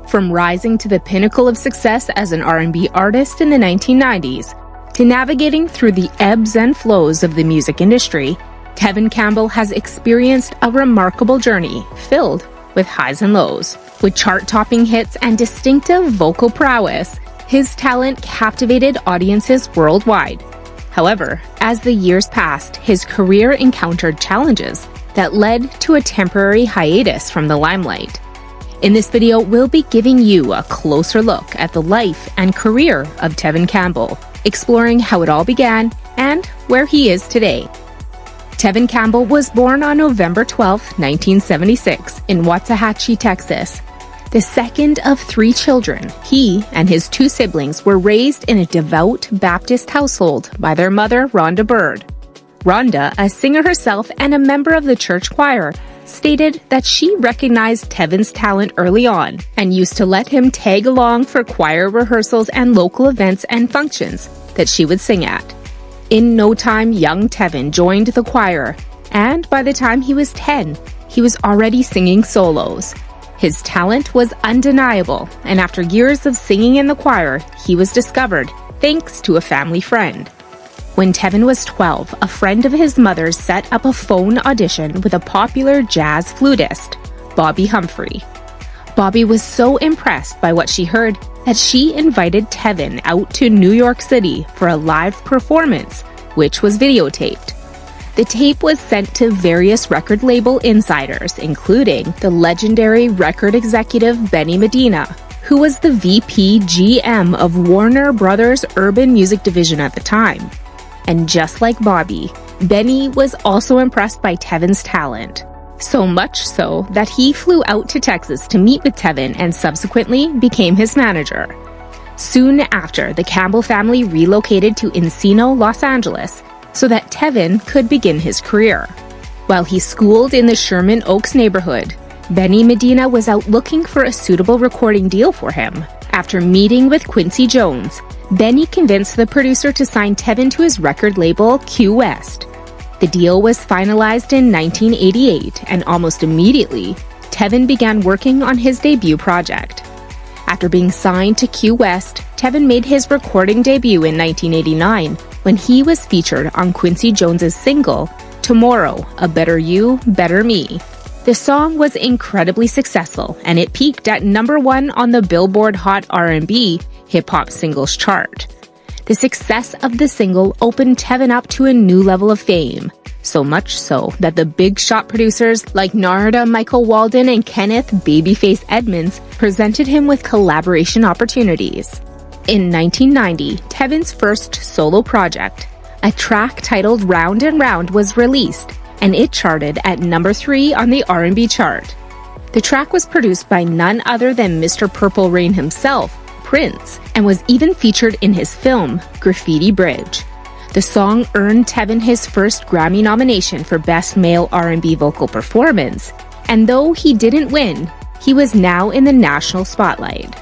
From rising to the pinnacle of success as an R&B artist in the 1990s, to navigating through the ebbs and flows of the music industry, Tevin Campbell has experienced a remarkable journey filled with highs and lows. With chart-topping hits and distinctive vocal prowess, his talent captivated audiences worldwide. However, as the years passed, his career encountered challenges that led to a temporary hiatus from the limelight. In this video, we'll be giving you a closer look at the life and career of Tevin Campbell, exploring how it all began and where he is today. Tevin Campbell was born on November 12, 1976, in Waxahachie, Texas. The second of 3 children, he and his 2 siblings were raised in a devout Baptist household by their mother, Rhonda Bird. Rhonda, a singer herself and a member of the church choir, stated that she recognized Tevin's talent early on and used to let him tag along for choir rehearsals and local events and functions that she would sing at. In no time, young Tevin joined the choir, and by the time he was 10, he was already singing solos. His talent was undeniable, and after years of singing in the choir, he was discovered thanks to a family friend. When Tevin was 12, a friend of his mother's set up a phone audition with a popular jazz flutist, Bobby Humphrey. Bobby was so impressed by what she heard that she invited Tevin out to New York City for a live performance, which was videotaped. The tape was sent to various record label insiders, including the legendary record executive Benny Medina, who was the VP GM of Warner Brothers' Urban Music Division at the time. And just like Bobby, Benny was also impressed by Tevin's talent. So much so that he flew out to Texas to meet with Tevin and subsequently became his manager. Soon after, the Campbell family relocated to Encino, Los Angeles, so that Tevin could begin his career. While he schooled in the Sherman Oaks neighborhood, Benny Medina was out looking for a suitable recording deal for him. After meeting with Quincy Jones, Benny convinced the producer to sign Tevin to his record label, Qwest. The deal was finalized in 1988, and almost immediately, Tevin began working on his debut project. After being signed to Qwest, Tevin made his recording debut in 1989 when he was featured on Quincy Jones' single, Tomorrow, A Better You, Better Me. The song was incredibly successful, and it peaked at #1 on the Billboard Hot R&B hip-hop singles chart. The success of the single opened Tevin up to a new level of fame, so much so that the big shot producers like Narada Michael Walden and Kenneth Babyface Edmonds presented him with collaboration opportunities. In 1990, Tevin's first solo project, a track titled Round and Round, was released, and it charted at #3 on the R&B chart. The track was produced by none other than Mr. Purple Rain himself, Prince, and was even featured in his film, Graffiti Bridge. The song earned Tevin his first Grammy nomination for Best Male R&B Vocal Performance, and though he didn't win, he was now in the national spotlight.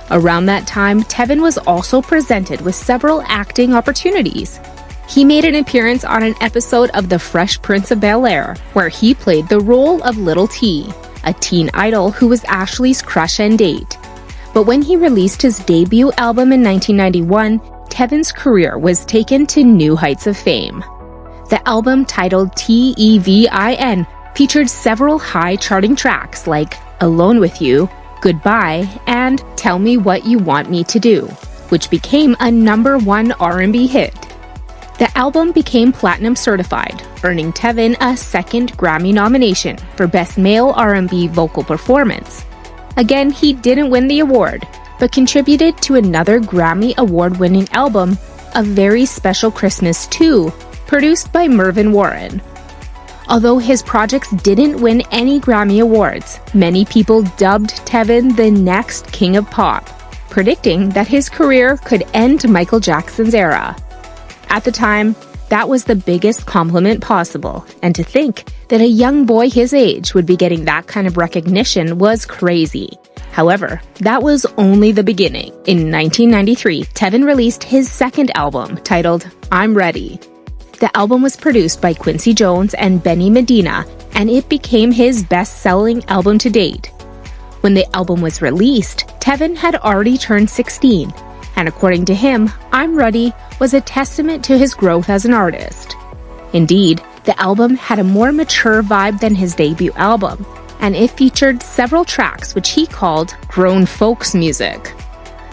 Around that time, Tevin was also presented with several acting opportunities. He made an appearance on an episode of The Fresh Prince of Bel-Air, where he played the role of Little T, a teen idol who was Ashley's crush and date. But when he released his debut album in 1991, Tevin's career was taken to new heights of fame. The album, titled Tevin, featured several high-charting tracks like Alone With You, Goodbye, and Tell Me What You Want Me to Do, which became a #1 R&B hit. The album became platinum certified, earning Tevin a second Grammy nomination for Best Male R&B Vocal Performance. Again, he didn't win the award, but contributed to another Grammy Award-winning album, A Very Special Christmas 2, produced by Mervyn Warren. Although his projects didn't win any Grammy Awards, many people dubbed Tevin the next king of pop, predicting that his career could end Michael Jackson's era. At the time, that was the biggest compliment possible, and to think that a young boy his age would be getting that kind of recognition was crazy. However, that was only the beginning. In 1993, Tevin released his second album, titled I'm Ready. The album was produced by Quincy Jones and Benny Medina, and it became his best-selling album to date. When the album was released, Tevin had already turned 16, and according to him, I'm Ready was a testament to his growth as an artist. Indeed, the album had a more mature vibe than his debut album, and it featured several tracks which he called grown folks music.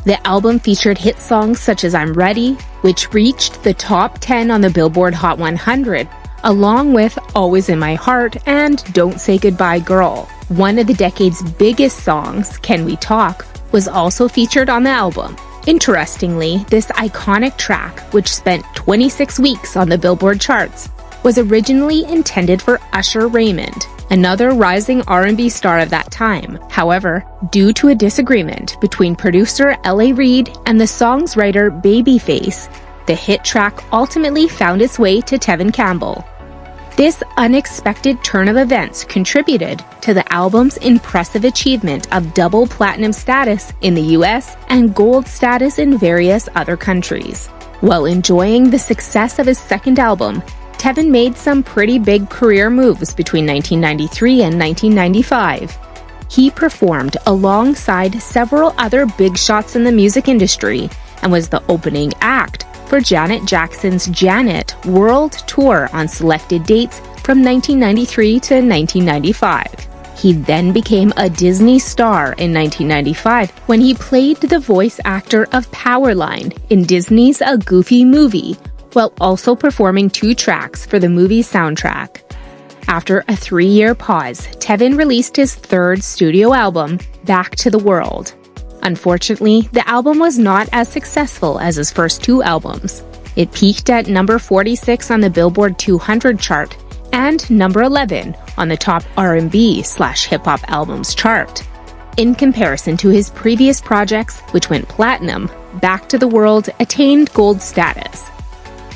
The album featured hit songs such as I'm Ready, which reached the top 10 on the Billboard Hot 100, along with Always in My Heart and Don't Say Goodbye Girl. One of the decade's biggest songs, Can We Talk, was also featured on the album. Interestingly, this iconic track, which spent 26 weeks on the Billboard charts, was originally intended for Usher Raymond, another rising R&B star of that time. However, due to a disagreement between producer L.A. Reid and the song's writer Babyface, the hit track ultimately found its way to Tevin Campbell. This unexpected turn of events contributed to the album's impressive achievement of double platinum status in the US and gold status in various other countries. While enjoying the success of his second album, Tevin made some pretty big career moves between 1993 and 1995. He performed alongside several other big shots in the music industry and was the opening act for Janet Jackson's Janet World Tour on selected dates from 1993 to 1995. He then became a Disney star in 1995 when he played the voice actor of Powerline in Disney's A Goofy Movie, while also performing 2 tracks for the movie's soundtrack. After a 3-year pause, Tevin released his third studio album, Back to the World. Unfortunately, the album was not as successful as his first 2 albums. It peaked at number 46 on the Billboard 200 chart and number 11 on the top R&B/hip-hop albums chart. In comparison to his previous projects, which went platinum, Back to the World attained gold status.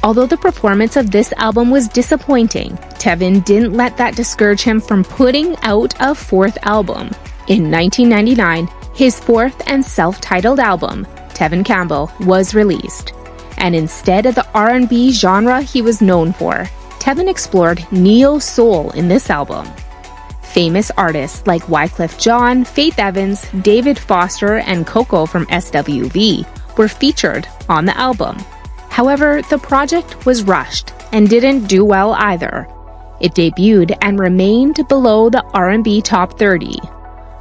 Although the performance of this album was disappointing, Tevin didn't let that discourage him from putting out a 4th album. In 1999, his 4th and self-titled album, Tevin Campbell, was released. And instead of the R&B genre he was known for, Tevin explored neo-soul in this album. Famous artists like Wyclef Jean, Faith Evans, David Foster, and Coco from SWV were featured on the album. However, the project was rushed and didn't do well either. It debuted and remained below the R&B Top 30.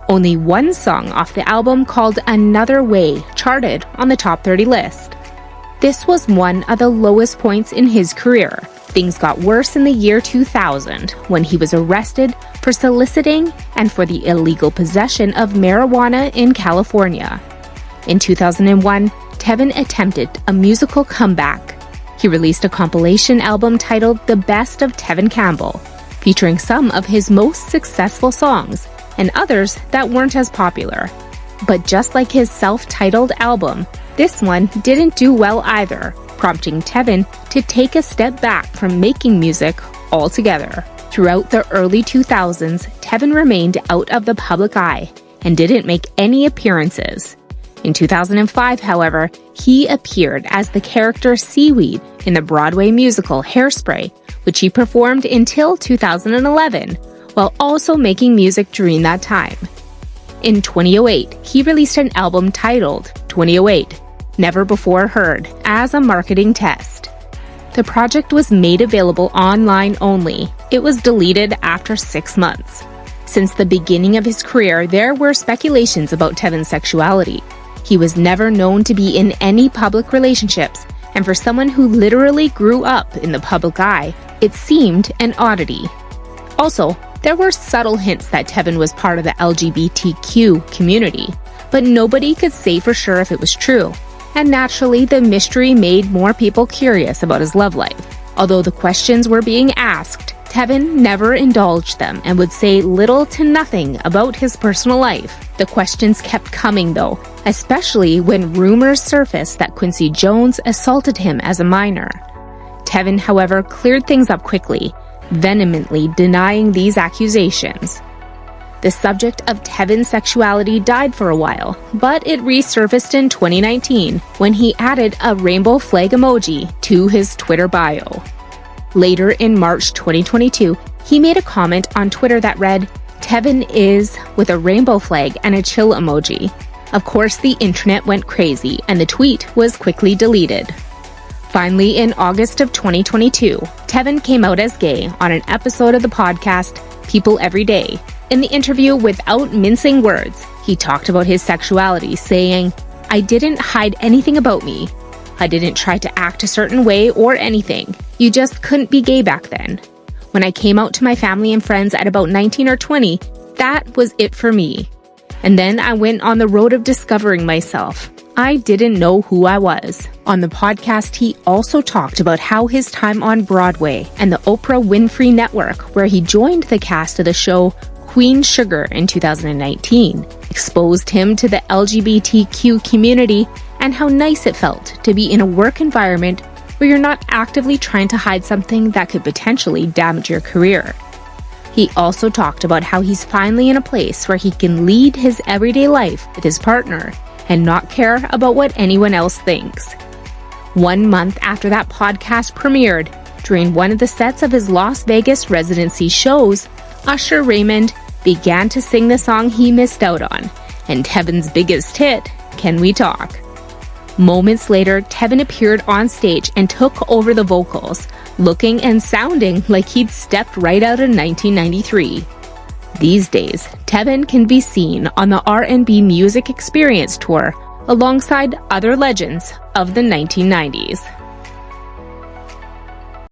Only one song off the album, called Another Way, charted on the top 30 list. This was one of the lowest points in his career. Things got worse in the year 2000 when he was arrested for soliciting and for the illegal possession of marijuana in California. In 2001, Tevin attempted a musical comeback. He released a compilation album titled The Best of Tevin Campbell, featuring some of his most successful songs and others that weren't as popular. But just like his self-titled album, this one didn't do well either, prompting Tevin to take a step back from making music altogether. Throughout the early 2000s, Tevin remained out of the public eye and didn't make any appearances. In 2005, however, he appeared as the character Seaweed in the Broadway musical Hairspray, which he performed until 2011, while also making music during that time. In 2008, he released an album titled 2008, Never Before Heard, as a marketing test. The project was made available online only. It was deleted after 6 months. Since the beginning of his career, there were speculations about Tevin's sexuality. He was never known to be in any public relationships, and for someone who literally grew up in the public eye, it seemed an oddity. Also, there were subtle hints that Tevin was part of the LGBTQ community, but nobody could say for sure if it was true. And naturally, the mystery made more people curious about his love life. Although the questions were being asked, Tevin never indulged them and would say little to nothing about his personal life. The questions kept coming though, especially when rumors surfaced that Quincy Jones assaulted him as a minor. Tevin, however, cleared things up quickly, vehemently denying these accusations. The subject of Tevin's sexuality died for a while, but it resurfaced in 2019 when he added a rainbow flag emoji to his Twitter bio. Later in March 2022, he made a comment on Twitter that read, Tevin is with a rainbow flag and a chill emoji. Of course, the internet went crazy and the tweet was quickly deleted. Finally, in August of 2022, Tevin came out as gay on an episode of the podcast People Every Day. In the interview, without mincing words, he talked about his sexuality, saying, "I didn't hide anything about me. I didn't try to act a certain way or anything. You just couldn't be gay back then. When I came out to my family and friends at about 19 or 20, that was it for me. And then I went on the road of discovering myself. I didn't know who I was." On the podcast, he also talked about how his time on Broadway and the Oprah Winfrey Network, where he joined the cast of the show Queen Sugar in 2019, exposed him to the LGBTQ community and how nice it felt to be in a work environment where you're not actively trying to hide something that could potentially damage your career. He also talked about how he's finally in a place where he can lead his everyday life with his partner and not care about what anyone else thinks. 1 month after that podcast premiered, during one of the sets of his Las Vegas residency shows, Usher Raymond began to sing the song he missed out on, and Tevin's biggest hit, Can We Talk? Moments later, Tevin appeared on stage and took over the vocals, looking and sounding like he'd stepped right out of 1993. These days, Tevin can be seen on the R&B Music Experience Tour alongside other legends of the 1990s.